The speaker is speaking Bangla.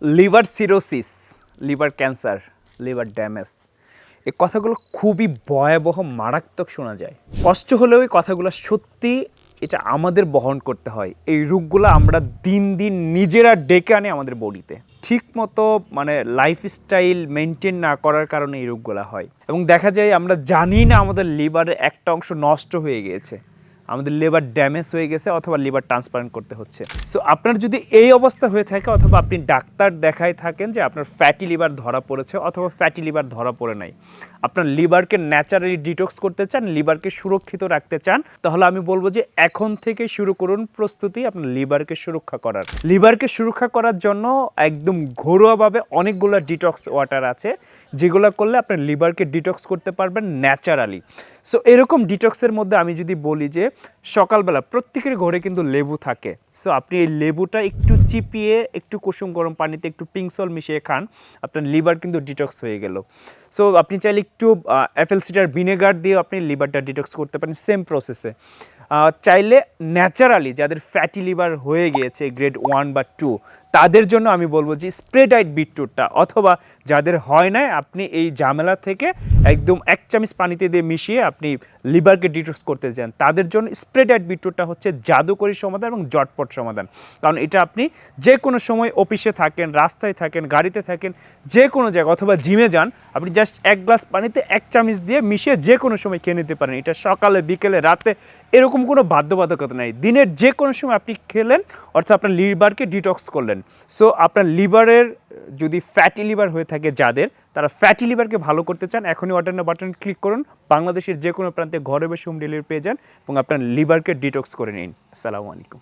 Liver cirrhosis, liver cancer, liver damage, এই কথাগুলো খুবই ভয়াবহ, মারাত্মক শোনা যায়। কষ্ট হলেও এই কথাগুলো সত্যি, এটা আমাদের বহন করতে হয়। এই রোগগুলো আমরা দিন দিন নিজেরা ডেকে আনি আমাদের বডিতে। ঠিক মতো লাইফস্টাইল মেনটেন না করার কারণে এই রোগগুলো হয়। এবং দেখা যায় আমরা জানি না আমাদের লিভারের একটা অংশ নষ্ট হয়ে গিয়েছে, আমাদের লিভার ড্যামেজ হয়ে গেছে অথবা লিভার ট্রান্সপ্লান্ট করতে হচ্ছে। সো আপনার যদি এই অবস্থা হয়ে থাকে অথবা আপনি ডাক্তার দেখায় থাকেন যে আপনার ফ্যাটি লিভার ধরা পড়েছে অথবা ফ্যাটি লিভার ধরা পড়ে নাই, আপনার লিভারকে ন্যাচারালি ডিটক্স করতে চান, লিভারকে সুরক্ষিত রাখতে চান, তাহলে আমি বলবো যে এখন থেকে শুরু করুন প্রস্তুতি আপনার লিভারকে সুরক্ষা করার। লিভারকে সুরক্ষা করার জন্য একদম ঘরোয়াভাবে অনেকগুলো ডিটক্স ওয়াটার আছে, যেগুলো করলে আপনার লিভারকে ডিটক্স করতে পারবেন ন্যাচারালি। সো এরকম ডিটক্সের মধ্যে আমি যদি বলি যে সকালবেলা প্রত্যেকের ঘরে কিন্তু লেবু থাকে। সো আপনি এই লেবুটা একটু চিপিয়ে একটু কুসুম গরম পানিতে একটু পিংসল মিশিয়ে খান, আপনার লিভার কিন্তু ডিটক্স হয়ে গেল। সো আপনি চাইলে একটু অ্যাপেল সিডার ভিনেগার দিয়ে আপনি লিভারটা ডিটক্স করতে পারেন সেম প্রসেসে। চাইলে ন্যাচারালি যাদের ফ্যাটি লিভার হয়ে গিয়েছে গ্রেড 1 বা 2, তাদের জন্য আমি বলবো যে স্প্রেডাইট বিটরুটটা, অথবা যাদের হয় না আপনি এই ঝামেলা থেকে একদম 1 চামচ পানিতে দিয়ে মিশিয়ে আপনি লিভারকে ডিটক্স করতে চান, তাদের জন্য স্প্রেডাইট বিটরুটটা হচ্ছে জাদুকরী সমাধান এবং জটপট সমাধান। কারণ এটা আপনি যে কোনো সময় অফিসে থাকেন, রাস্তায় থাকেন, গাড়িতে থাকেন, যে কোনো জায়গায় অথবা জিমে যান, আপনি জাস্ট 1 গ্লাস পানিতে 1 চামচ দিয়ে মিশিয়ে যে কোনো সময় খেয়ে নিতে পারেন। এটা সকালে, বিকেলে, রাতে এরকম কোনো বাধ্যবাধকতা নেই, দিনের যে কোনো সময় আপনি খেলেন, অর্থাৎ আপনার লিভারকে ডিটক্স করলেন। সো আপনার লিভারের যদি ফ্যাটি লিভার হয়ে থাকে যাদের, তারা ফ্যাটি লিভারকে ভালো করতে চান, এখনই অর্ডার নাও বাটন ক্লিক করুন, বাংলাদেশের যে কোনো প্রান্তে ঘরে বসে হোম ডেলিভারি পেয়ে যান এবং আপনার লিভারকে ডিটক্স করে নিন। আসসালামু আলাইকুম।